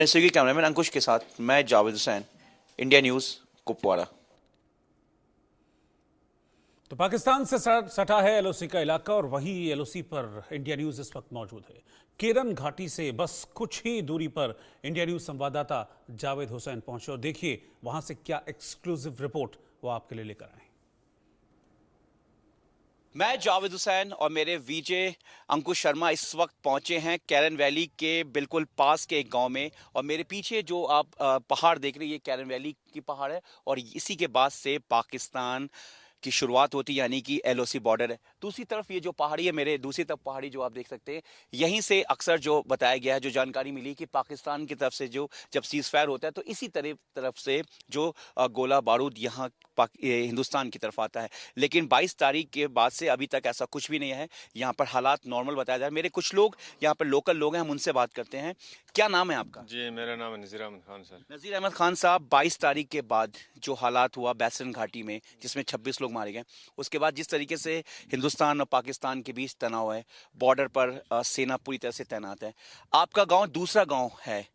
जैसे कि कैमरामैन अंकुश के साथ मैं जावेद हुसैन, इंडिया न्यूज़, कुपवाड़ा। तो पाकिस्तान से सटा है एलओसी का इलाका और वही एलओसी पर इंडिया न्यूज इस वक्त मौजूद है। केरन घाटी से बस कुछ ही दूरी पर इंडिया न्यूज संवाददाता जावेद हुसैन पहुंचे और देखिए वहां से क्या एक्सक्लूसिव रिपोर्ट वो आपके लिए लेकर आए। मैं जावेद हुसैन और मेरे वीजे अंकुश शर्मा इस वक्त पहुंचे हैं कैरन वैली के बिल्कुल पास के एक गांव में। और मेरे पीछे जो आप पहाड़ देख रहे हैं, ये कैरन वैली की पहाड़ है और इसी के बाद से पाकिस्तान की शुरुआत होती है, यानी कि एलओसी बॉर्डर है। दूसरी तरफ ये जो पहाड़ी है, मेरे दूसरी तरफ पहाड़ी जो आप देख सकते हैं, यहीं से अक्सर जो बताया गया है, जो जानकारी मिली कि पाकिस्तान की तरफ से जो जब सीज फायर होता है तो इसी तरफ से जो गोला बारूद यहाँ हिंदुस्तान की तरफ आता है। लेकिन 22 तारीख के बाद से अभी तक ऐसा कुछ भी नहीं है। यहाँ पर हालात नॉर्मल बताया जा रहा है। मेरे कुछ लोग यहाँ पर लोकल लोग हैं, हम उनसे बात करते हैं। क्या नाम है आपका? जी, मेरा नाम है नज़ीर अहमद खान सर। नज़ीर अहमद खान साहब, 22 तारीख के बाद जो हालात हुआ बैसन घाटी में, जिसमें 26 लोग मारे गए, उसके बाद जिस तरीके से हिंदुस्तान और पाकिस्तान के बीच तनाव है, बॉर्डर पर सेना पूरी तरह से तैनात है। आपका गांव दूसरा गांव है,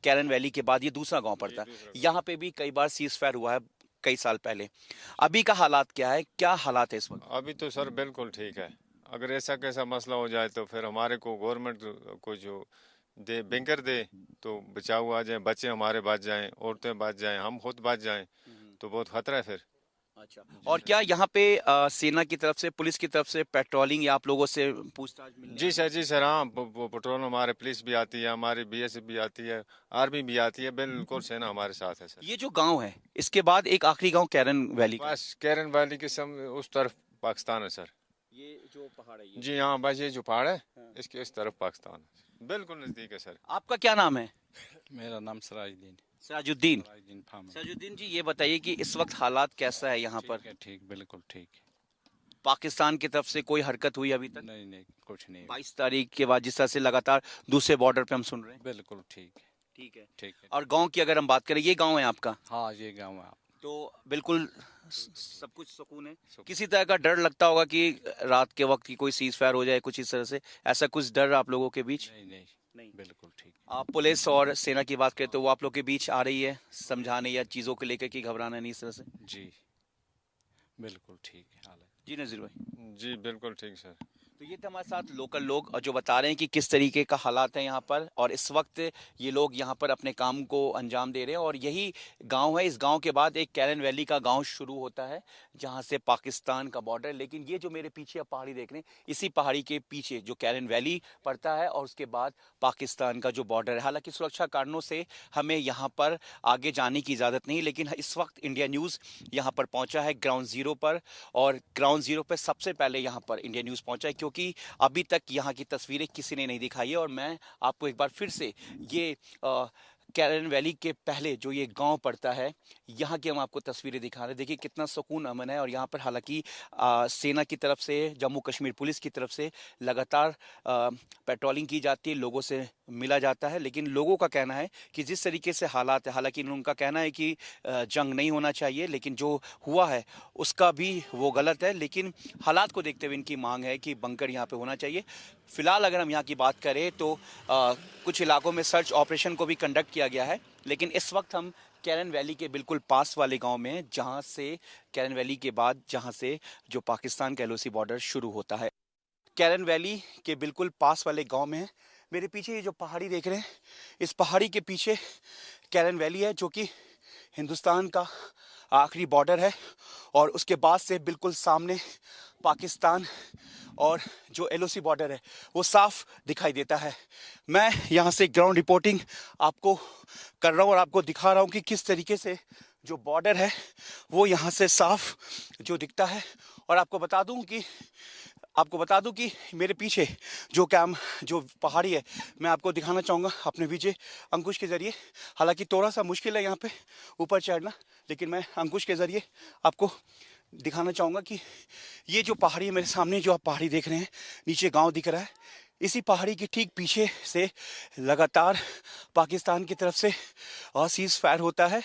कैरन वैली के बाद ये दूसरा गांव पड़ता है। यहाँ पे भी कई बार सीज फायर हुआ है कई साल पहले। अभी का हालात क्या है, क्या हालात है इस वक्त? अभी तो सर बिल्कुल ठीक है। अगर ऐसा कैसा मसला हो जाए तो फिर हमारे को गवर्नमेंट को जो दे बैंकर दे तो बचाव आ जाए, बच्चे हमारे बच जाएं, औरतें बच जाएं, हम खुद बच जाएं, तो बहुत खतरा है फिर। अच्छा, और क्या यहाँ पे सेना की तरफ से, पुलिस की तरफ से पेट्रोलिंग या आप लोगों से पूछताछ मिलने जी सर, जी सर, हाँ, पेट्रोल हमारे पुलिस भी आती है, हमारी बीएसएफ भी आती है, आर्मी भी आती है, बिल्कुल सेना हमारे साथ है सर। ये जो गांव है, इसके बाद एक आखिरी गांव कैरन वैली का। बस कैरन वैली के उस तरफ पाकिस्तान है सर। ये जो पहाड़ है, ये जी हाँ, बस ये जो पहाड़ है हाँ। इसके इस तरफ पाकिस्तान है, बिल्कुल नजदीक है सर। आपका क्या नाम है? मेरा नाम सराजुद्दीन सराजुद्दीन। सराजुद्दीन फार्म है। सराजुद्दीन जी, ये बताइए कि इस वक्त हालात कैसा है यहाँ पर? ठीक है, ठीक, बिल्कुल ठीक है। पाकिस्तान की तरफ से कोई हरकत हुई अभी तक? नहीं नहीं, कुछ नहीं। 22 तारीख के बाद जिस तरह से लगातार दूसरे बॉर्डर पे हम सुन रहे हैं। बिल्कुल ठीक है। ठीक है। ठीक है। और गांव की अगर हम बात करें, ये गांव है आपका, हाँ, ये गाँव है। आप तो बिल्कुल सब कुछ सुकून है। सुकून। किसी तरह का डर लगता होगा कि रात के वक्त की कोई सीज फायर हो जाए कुछ इस तरह से, ऐसा कुछ डर आप लोगों के बीच? नहीं नहीं नहीं। बिल्कुल ठीक। आप पुलिस और सेना की बात करें तो वो आप लोग के बीच आ रही है समझाने या चीज़ों को लेकर कि घबराना नहीं, इस तरह से? जी बिल्कुल ठीक है हालत। जी नजीर भाई। जी बिल्कुल ठीक सर। तो ये थे हमारे साथ लोकल लोग और जो बता रहे हैं कि किस तरीके का हालात है यहाँ पर, और इस वक्त ये लोग यहाँ पर अपने काम को अंजाम दे रहे हैं। और यही गांव है, इस गांव के बाद एक कैरन वैली का गांव शुरू होता है जहाँ से पाकिस्तान का बॉर्डर है। लेकिन ये जो मेरे पीछे आप पहाड़ी देख रहे हैं, इसी पहाड़ी के पीछे जो कैरन वैली पड़ता है और उसके बाद पाकिस्तान का जो बॉर्डर है। हालांकि सुरक्षा कारणों से हमें यहाँ पर आगे जाने की इजाज़त नहीं, लेकिन इस वक्त इंडिया न्यूज़ यहाँ पर पहुँचा है ग्राउंड ज़ीरो पर। और ग्राउंड ज़ीरो पर सबसे पहले यहाँ पर इंडिया न्यूज़ पहुँचा है, क्योंकि अभी तक यहाँ की तस्वीरें किसी ने नहीं दिखाई है। और मैं आपको एक बार फिर से ये कैरन वैली के पहले जो ये गांव पड़ता है, यहाँ की हम आपको तस्वीरें दिखा रहे हैं। देखिए कितना सुकून अमन है। और यहाँ पर हालांकि सेना की तरफ से, जम्मू कश्मीर पुलिस की तरफ से लगातार पेट्रोलिंग की जाती है, लोगों से मिला जाता है। लेकिन लोगों का कहना है कि जिस तरीके से हालात है, हालांकि उनका कहना है कि जंग नहीं होना चाहिए, लेकिन जो हुआ है उसका भी वो गलत है। लेकिन हालात को देखते हुए इनकी मांग है कि बंकर यहाँ पे होना चाहिए। फिलहाल अगर हम यहाँ की बात करें तो कुछ इलाकों में सर्च ऑपरेशन को भी कंडक्ट किया गया है। लेकिन इस वक्त हम कैरन वैली के बिल्कुल पास वाले गांव में हैं, जहां से कैरन वैली के बाद जहां से जो पाकिस्तान का एलओसी बॉर्डर शुरू होता है। कैरन वैली के बिल्कुल पास वाले गांव में है। मेरे पीछे ये जो पहाड़ी देख रहे हैं, इस पहाड़ी के पीछे कैरन वैली है, जो कि हिंदुस्तान का आखिरी बॉर्डर है। और उसके बाद से बिल्कुल सामने पाकिस्तान और जो एलओसी बॉर्डर है वो साफ दिखाई देता है। मैं यहाँ से ग्राउंड रिपोर्टिंग आपको कर रहा हूँ और आपको दिखा रहा हूँ कि किस तरीके से जो बॉर्डर है वो यहाँ से साफ जो दिखता है। और आपको बता दूं कि मेरे पीछे जो पहाड़ी है, मैं आपको दिखाना चाहूँगा अपने विजय अंकुश के ज़रिए। हालांकि थोड़ा सा मुश्किल है यहाँ पे ऊपर चढ़ना, लेकिन मैं अंकुश के ज़रिए आपको दिखाना चाहूँगा कि ये जो पहाड़ी है मेरे सामने, जो आप पहाड़ी देख रहे हैं, नीचे गांव दिख रहा है, इसी पहाड़ी के ठीक पीछे से लगातार पाकिस्तान की तरफ से सीज फायर होता है।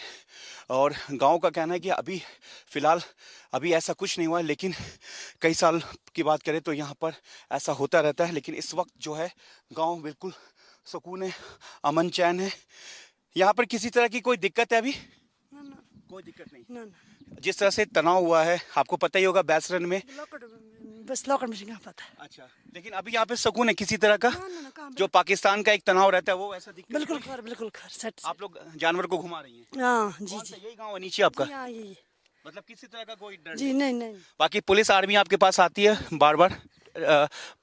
और गांव का कहना है कि फ़िलहाल अभी ऐसा कुछ नहीं हुआ है, लेकिन कई साल की बात करें तो यहाँ पर ऐसा होता रहता है। लेकिन इस वक्त जो है गांव बिल्कुल सुकून है, अमन चैन है। यहाँ पर किसी तरह की कोई दिक्कत है अभी? ना ना कोई दिक्कत नहीं। ना ना जिस तरह से तनाव हुआ है आपको पता ही होगा बैसरन में। बस लॉकर में कहाँ पता है। अच्छा, लेकिन अभी यहाँ पे सुकून है किसी तरह का? ना ना ना कहाँ जो पाकिस्तान का एक तनाव रहता है वो ऐसा दिखता है? बिल्कुल खैर सेट आप लोग जानवर को घुमा रही हैं? हाँ जी कौन जी सा, यही गांव है नीचे आपका? हाँ ये मतलब किसी तरह का कोई डर जी नहीं? नहीं बाकी पुलिस आर्मी आपके पास आती है बार बार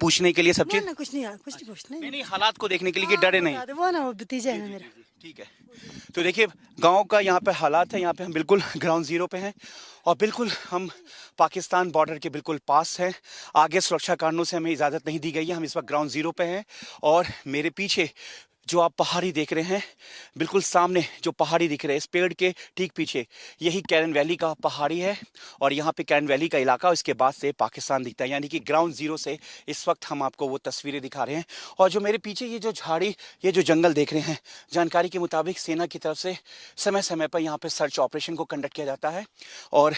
पूछने के लिए सब ना चीज? ना कुछ नहीं यार कुछ नहीं पूछना नहीं नहीं, हालात को देखने के लिए कि डरे नहीं। वो ना वो भतीजा है ना मेरा। ठीक है, तो देखिए गांव का यहाँ पे हालात है। यहाँ पे हम बिल्कुल ग्राउंड जीरो पे हैं और बिल्कुल हम पाकिस्तान बॉर्डर के बिल्कुल पास हैं। आगे सुरक्षा कारणों से हमें इजाज़त नहीं दी गई है, हम इस वक्त ग्राउंड जीरो पे हैं। और मेरे पीछे जो आप पहाड़ी देख रहे हैं, बिल्कुल सामने जो पहाड़ी दिख रहे हैं, इस पेड़ के ठीक पीछे यही कैरन वैली का पहाड़ी है और यहाँ पे कैरन वैली का इलाका, इसके बाद से पाकिस्तान दिखता है। यानी कि ग्राउंड जीरो से इस वक्त हम आपको वो तस्वीरें दिखा रहे हैं। और जो मेरे पीछे ये जो झाड़ी, ये जो जंगल देख रहे हैं, जानकारी के मुताबिक सेना की तरफ से समय समय पर यहाँ पर सर्च ऑपरेशन को कंडक्ट किया जाता है। और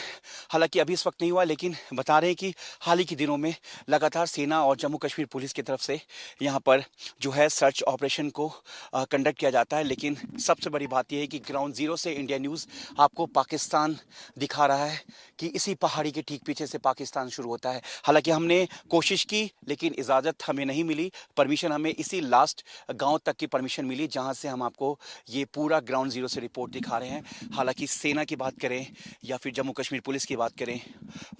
हालांकि अभी इस वक्त नहीं हुआ, लेकिन बता रहे हैं कि हाल ही के दिनों में लगातार सेना और जम्मू कश्मीर पुलिस की तरफ से यहाँ पर जो है सर्च ऑपरेशन को कंडक्ट किया जाता है। लेकिन सबसे बड़ी बात यह है कि ग्राउंड जीरो से इंडिया न्यूज़ आपको पाकिस्तान दिखा रहा है कि इसी पहाड़ी के ठीक पीछे से पाकिस्तान शुरू होता है। हालांकि हमने कोशिश की लेकिन इजाज़त हमें नहीं मिली, परमिशन हमें इसी लास्ट गांव तक की परमिशन मिली जहां से हम आपको ये पूरा ग्राउंड जीरो से रिपोर्ट दिखा रहे हैं। हालांकि सेना की बात करें या फिर जम्मू कश्मीर पुलिस की बात करें,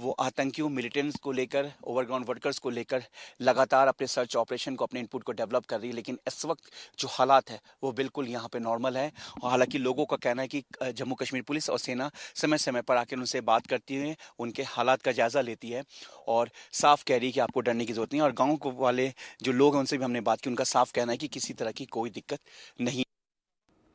वो आतंकियों, मिलिटेंट्स को लेकर, ओवरग्राउंड वर्कर्स को लेकर लगातार अपने सर्च ऑपरेशन को, अपने इनपुट को डेवलप कर रही है। लेकिन इस वक्त जो हालात है वो बिल्कुल यहाँ पे नॉर्मल है। और हालांकि लोगों का कहना है कि जम्मू कश्मीर पुलिस और सेना समय समय पर आकर उनसे बात करती है, उनके हालात का जायजा लेती है और साफ कह रही है कि आपको डरने की जरूरत नहीं है। और गाँव वाले जो लोग हैं उनसे भी हमने बात की, उनका साफ कहना है कि किसी तरह की कोई दिक्कत नहीं।